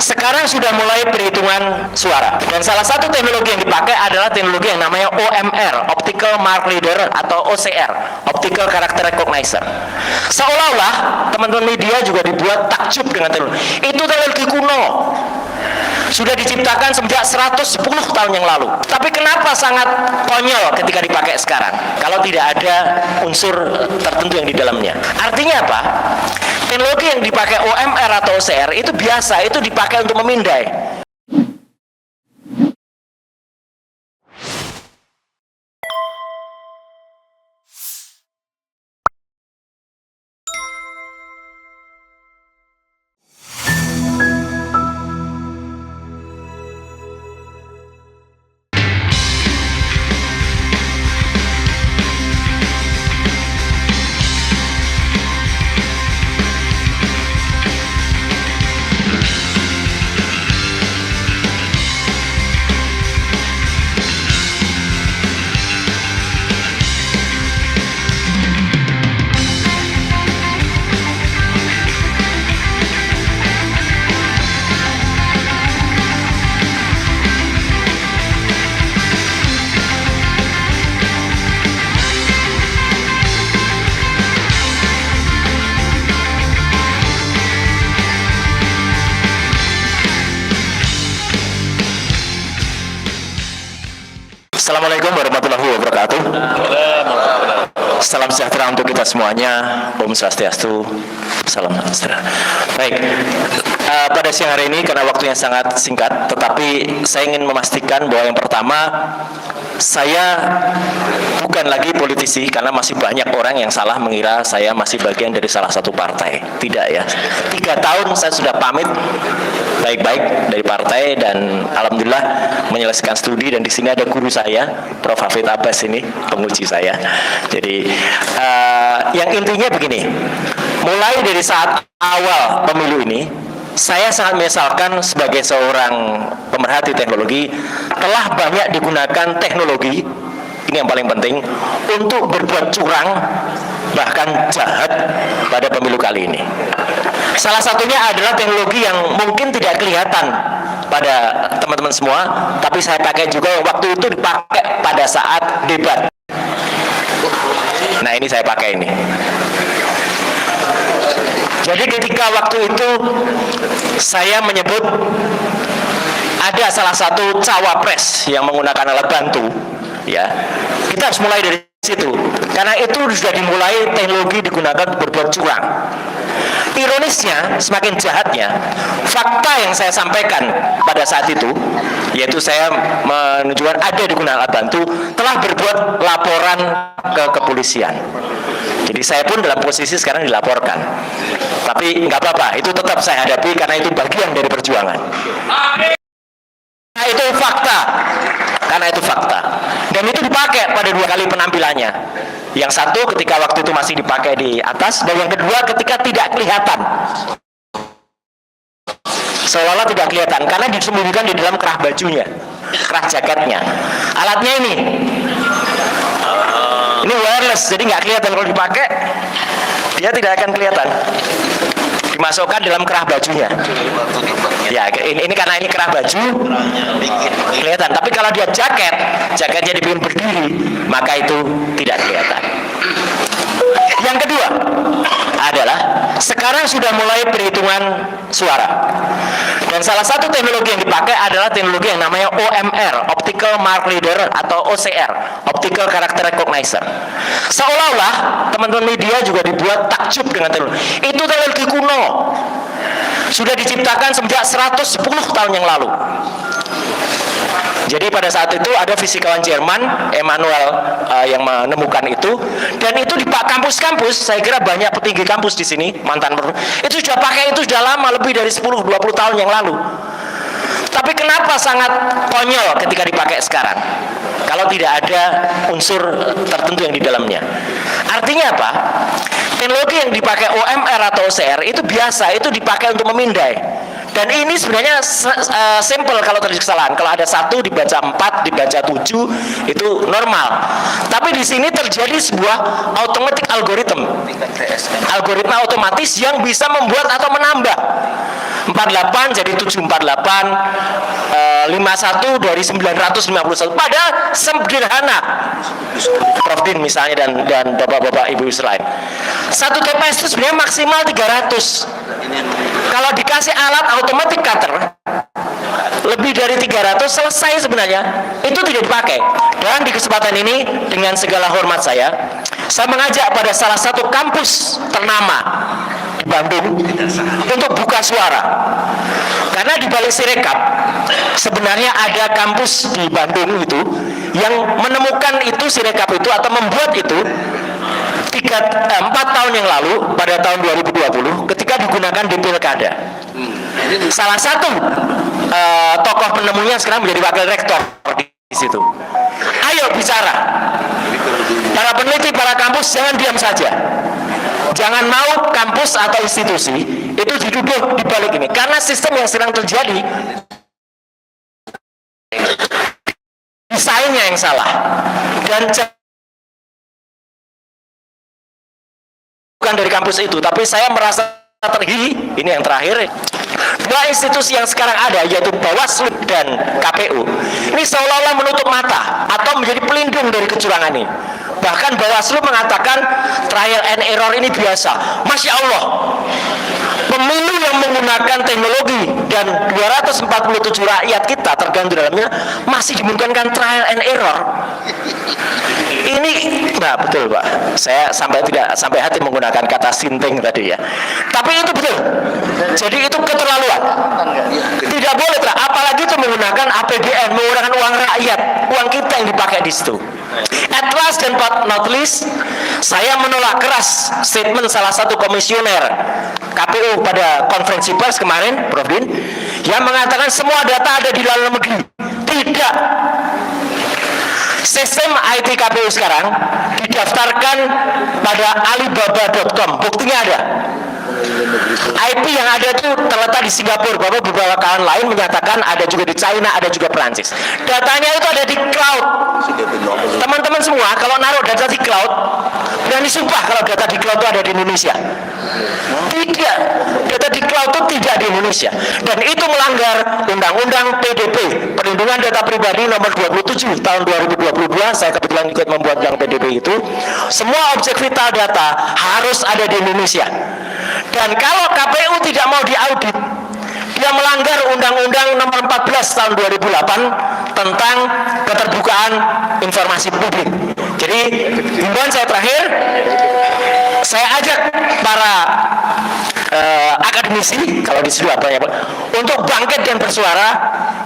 Sekarang sudah mulai perhitungan suara, dan salah satu teknologi yang dipakai adalah teknologi yang namanya OMR, Optical Mark Reader, atau OCR, Optical Character Recognizer. Seolah-olah teman-teman media juga dibuat takjub dengan teknologi itu. Teknologi kuno, sudah diciptakan sejak 110 tahun yang lalu. Tapi kenapa sangat konyol ketika dipakai sekarang kalau tidak ada unsur tertentu yang di dalamnya? Artinya apa? Teknologi yang dipakai OMR atau OCR itu biasa, itu dipakai untuk memindai. Assalamualaikum warahmatullahi wabarakatuh. Salam sejahtera untuk kita semuanya. Om Swastiastu. Salam sejahtera. Baik, pada siang hari ini karena waktunya sangat singkat, tetapi saya ingin memastikan bahwa yang pertama, saya bukan lagi politisi, karena masih banyak orang yang salah mengira saya masih bagian dari salah satu partai. Tidak ya. 3 tahun saya sudah pamit baik-baik dari partai, dan alhamdulillah menyelesaikan studi, dan di sini ada guru saya, Prof. Hafid Abbas, ini penguji saya. Jadi yang intinya begini, mulai dari saat awal pemilu ini, saya sangat menyesalkan sebagai seorang pemerhati teknologi telah banyak digunakan teknologi, ini yang paling penting, untuk berbuat curang bahkan jahat pada pemilu kali ini. Salah satunya adalah teknologi yang mungkin tidak kelihatan pada teman-teman semua, tapi saya pakai juga waktu itu, dipakai pada saat debat. Nah, ini saya pakai ini. Jadi ketika waktu itu saya menyebut ada salah satu cawapres yang menggunakan alat bantu, ya, kita harus mulai dari situ, karena itu sudah dimulai teknologi digunakan untuk berbuat curang. Ironisnya, semakin jahatnya, fakta yang saya sampaikan pada saat itu, yaitu saya menunjukkan ada digunakan alat bantu, telah berbuat laporan ke kepolisian. Jadi saya pun dalam posisi sekarang dilaporkan. Tapi nggak apa-apa, itu tetap saya hadapi karena itu bagian dari perjuangan. Nah, itu fakta. Karena itu fakta. Dan itu dipakai pada 2 kali penampilannya. Yang satu ketika waktu itu masih dipakai di atas, dan yang kedua ketika tidak kelihatan. Seolah-olah tidak kelihatan karena disembunyikan di dalam kerah bajunya, kerah jaketnya. Alatnya ini wireless, jadi nggak kelihatan. Kalau dipakai, dia tidak akan kelihatan. Dimasukkan dalam kerah bajunya. Ya, ini karena ini kerah baju kelihatan. Tapi kalau dia jaketnya dibikin berdiri, maka itu tidak kelihatan. Yang kedua adalah sekarang sudah mulai perhitungan suara, dan salah satu teknologi yang dipakai adalah teknologi yang namanya OMR, Optical Mark Reader, atau OCR, Optical Character Recognizer. Seolah-olah teman-teman media juga dibuat takjub dengan teknologi itu. Teknologi kuno, sudah diciptakan sejak 110 tahun yang lalu. Jadi pada saat itu ada fisikawan Jerman, Emanuel, yang menemukan itu, dan itu di kampus-kampus, saya kira banyak petinggi kampus di sini, mantan itu sudah pakai, itu sudah lama, lebih dari 10-20 tahun yang lalu. Tapi kenapa sangat konyol ketika dipakai sekarang kalau tidak ada unsur tertentu yang di dalamnya? Artinya apa? Teknologi yang dipakai OMR atau OCR itu biasa, itu dipakai untuk memindai. Dan ini sebenarnya simple kalau terjadi kesalahan. Kalau ada 1 dibaca 4, dibaca 7 itu normal. Tapi di sini terjadi sebuah automatic algorithm. Algoritma otomatis yang bisa membuat atau menambah 48 jadi 748, 51 dari 951. Padahal sederhana. Prof Din misalnya dan bapak-bapak ibu lain. Satu TPS itu sebenarnya maksimal 300. Kalau dikasih alat automatic cutter lebih dari 300 selesai sebenarnya, itu tidak dipakai. Dan di kesempatan ini dengan segala hormat saya mengajak pada salah satu kampus ternama di Bandung untuk buka suara. Karena di balik Sirekap sebenarnya ada kampus di Bandung itu yang menemukan itu Sirekap itu atau membuat itu 4 tahun yang lalu pada tahun 2020 ketika digunakan di pilkada. Salah satu tokoh penemunya sekarang menjadi wakil rektor di situ. Ayo bicara. Para peneliti, para kampus jangan diam saja. Jangan mau kampus atau institusi itu dituduh di balik ini. Karena sistem yang sedang terjadi desainnya yang salah. Dan bukan dari kampus itu, tapi saya merasa tergili. Ini yang terakhir. 2 institusi yang sekarang ada yaitu Bawaslu dan KPU ini seolah-olah menutup mata atau menjadi pelindung dari kecurangan ini. Bahkan Bawaslu mengatakan trial and error ini biasa. Masya Allah, pemilu yang menggunakan teknologi dan 247 rakyat kita terganggu dalamnya masih dimungkinkan trial and error. Ini, nah betul Pak, saya sampai hati menggunakan kata sinting tadi ya. Tapi itu betul. Jadi itu keterlaluan. Tidak boleh, apalagi itu menggunakan APBN, menggunakan uang rakyat, uang kita yang dipakai di situ. At last dan not least, saya menolak keras statement salah satu komisioner KPU pada konferensi pers kemarin, Prof Din, yang mengatakan semua data ada di dalam negeri. Tidak. Sistem IT KPU sekarang didaftarkan pada alibaba.com. Buktinya ada. IP yang ada itu terletak di Singapura. Beberapa kawan lain menyatakan ada juga di China, ada juga Perancis. Datanya itu ada di cloud. Teman-teman semua kalau naruh data di cloud, berani sumpah kalau data di cloud itu ada di Indonesia. Tidak, data di cloud itu tidak di Indonesia. Dan itu melanggar Undang-Undang PDP, Perlindungan Data Pribadi nomor 27 tahun 2022. Saya kebetulan ikut membuat yang PDP itu. Semua objek vital data harus ada di Indonesia. Dan kalau KPU tidak mau diaudit, dia melanggar Undang-Undang nomor 14 tahun 2008 tentang keterbukaan informasi publik. Jadi, himbauan saya terakhir, saya ajak para akademisi, kalau di situ apa ya Pak, untuk bangkit dan bersuara.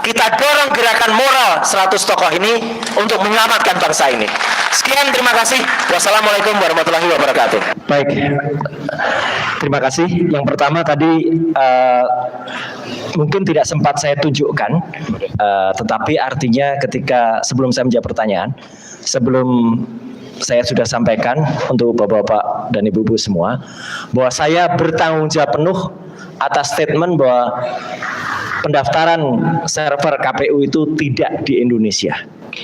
Kita dorong gerakan moral 100 tokoh ini untuk menyelamatkan bangsa ini. Sekian, terima kasih. Wassalamualaikum warahmatullahi wabarakatuh. Baik, terima kasih. Yang pertama tadi mungkin tidak sempat saya tunjukkan, tetapi artinya ketika sebelum saya menjawab pertanyaan, sebelum saya sudah sampaikan untuk bapak-bapak dan ibu-ibu semua bahwa saya bertanggung jawab penuh atas statement bahwa pendaftaran server KPU itu tidak di Indonesia.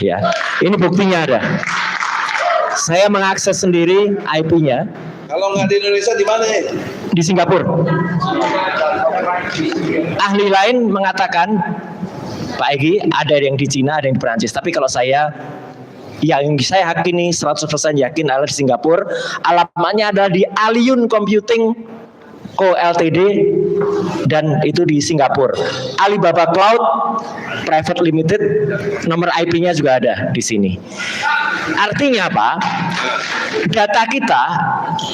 Ya, ini buktinya ada. Saya mengakses sendiri IP-nya. Kalau nggak di Indonesia di mana? Di Singapura. Ahli lain mengatakan, Pak Egy, ada yang di Cina, ada yang di Perancis. Tapi kalau saya, yang saya yakini 100% yakin adalah di Singapura. Alamatnya adalah di Aliyun Computing Co Ltd dan itu di Singapura. Alibaba Cloud Private Limited, nomor IP-nya juga ada di sini. Artinya apa? Data kita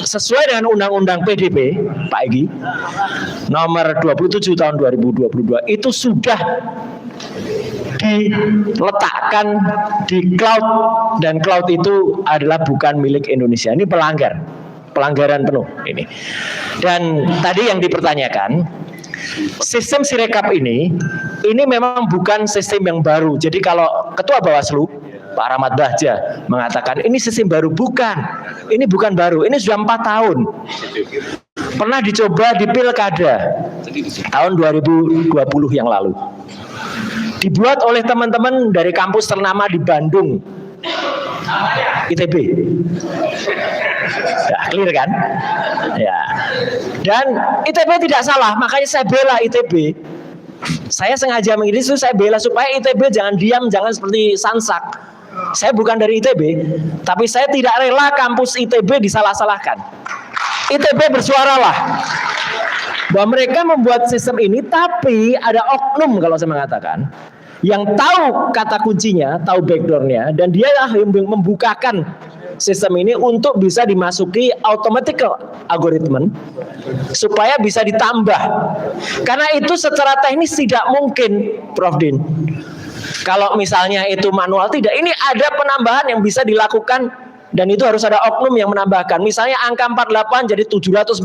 sesuai dengan Undang-Undang PDP, Pak Egy, nomor 27 tahun 2022 itu sudah diletakkan di cloud, dan cloud itu adalah bukan milik Indonesia. Ini pelanggaran penuh ini. Dan tadi yang dipertanyakan, sistem Sirekap ini memang bukan sistem yang baru. Jadi kalau Ketua Bawaslu Pak Rahmat Bahja mengatakan ini sistem baru, bukan. Ini bukan baru, ini sudah 4 tahun. pernah dicoba di Pilkada tahun 2020 yang lalu. Dibuat oleh teman-teman dari kampus ternama di Bandung, ITB. Ya, clear kan? Ya. Dan ITB tidak salah, makanya saya bela ITB. Saya sengaja mengiris itu, saya bela supaya ITB jangan diam, jangan seperti Sansak. Saya bukan dari ITB, tapi saya tidak rela kampus ITB disalah-salahkan. ITB bersuaralah bahwa mereka membuat sistem ini, tapi ada oknum kalau saya mengatakan yang tahu kata kuncinya, tahu backdoornya, dan dia yang membukakan sistem ini untuk bisa dimasuki automatic algoritma supaya bisa ditambah. Karena itu secara teknis tidak mungkin, Prof. Din. Kalau misalnya itu manual, tidak. Ini ada penambahan yang bisa dilakukan dan itu harus ada oknum yang menambahkan. Misalnya angka 48 jadi 748.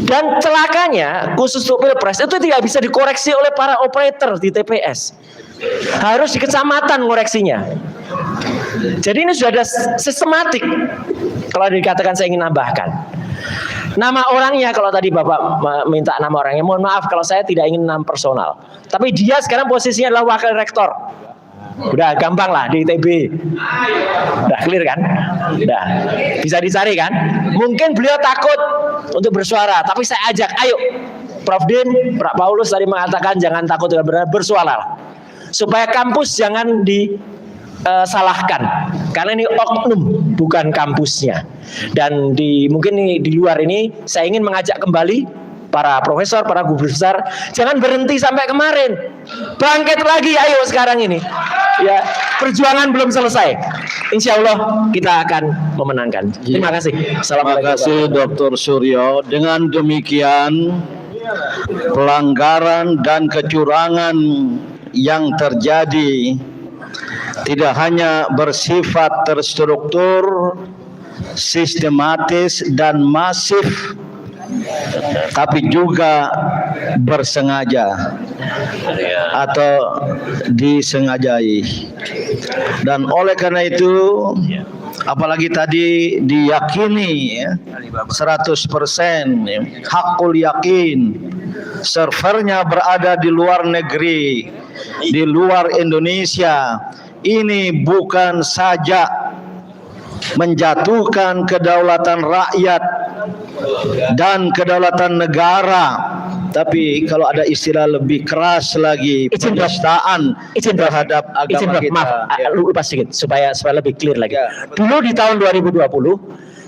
Dan celakanya khusus untuk Pilpres itu tidak bisa dikoreksi oleh para operator di TPS. Harus di kecamatan koreksinya. Jadi ini sudah ada sistematik. Kalau dikatakan saya ingin nambahkan nama orangnya, kalau tadi Bapak minta nama orangnya, mohon maaf kalau saya tidak ingin nama personal. Tapi dia sekarang posisinya adalah wakil rektor. Udah gampang lah di ITB. Udah clear kan? Udah bisa dicari kan? Mungkin beliau takut untuk bersuara, tapi saya ajak, ayo Prof. Din, Pak Paulus tadi mengatakan jangan takut benar, bersuara supaya kampus jangan disalahkan, karena ini oknum bukan kampusnya. Dan mungkin di luar ini saya ingin mengajak kembali para profesor, para guru besar, jangan berhenti sampai kemarin, bangkit lagi, ayo sekarang ini. Ya, perjuangan belum selesai. Insya Allah kita akan memenangkan. Terima kasih. Terima kasih Dr. Suryo. Dengan demikian pelanggaran dan kecurangan yang terjadi tidak hanya bersifat terstruktur, sistematis dan masif, tapi juga bersengaja atau disengajai. Dan oleh karena itu, apalagi tadi diyakini 100%, hakul yakin, servernya berada di luar negeri, di luar Indonesia. Ini bukan saja menjatuhkan kedaulatan rakyat dan kedaulatan negara, tapi kalau ada istilah lebih keras lagi, penistaan terhadap agama kita. Maaf, lupa sedikit supaya lebih clear lagi. Dulu di tahun 2020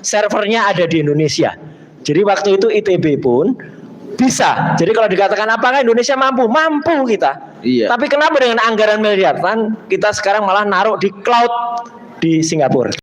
servernya ada di Indonesia. Jadi waktu itu ITB pun bisa. Jadi kalau dikatakan apakah Indonesia mampu? Mampu kita. Iya. Tapi kenapa dengan anggaran miliaran kita sekarang malah naruh di cloud di Singapura?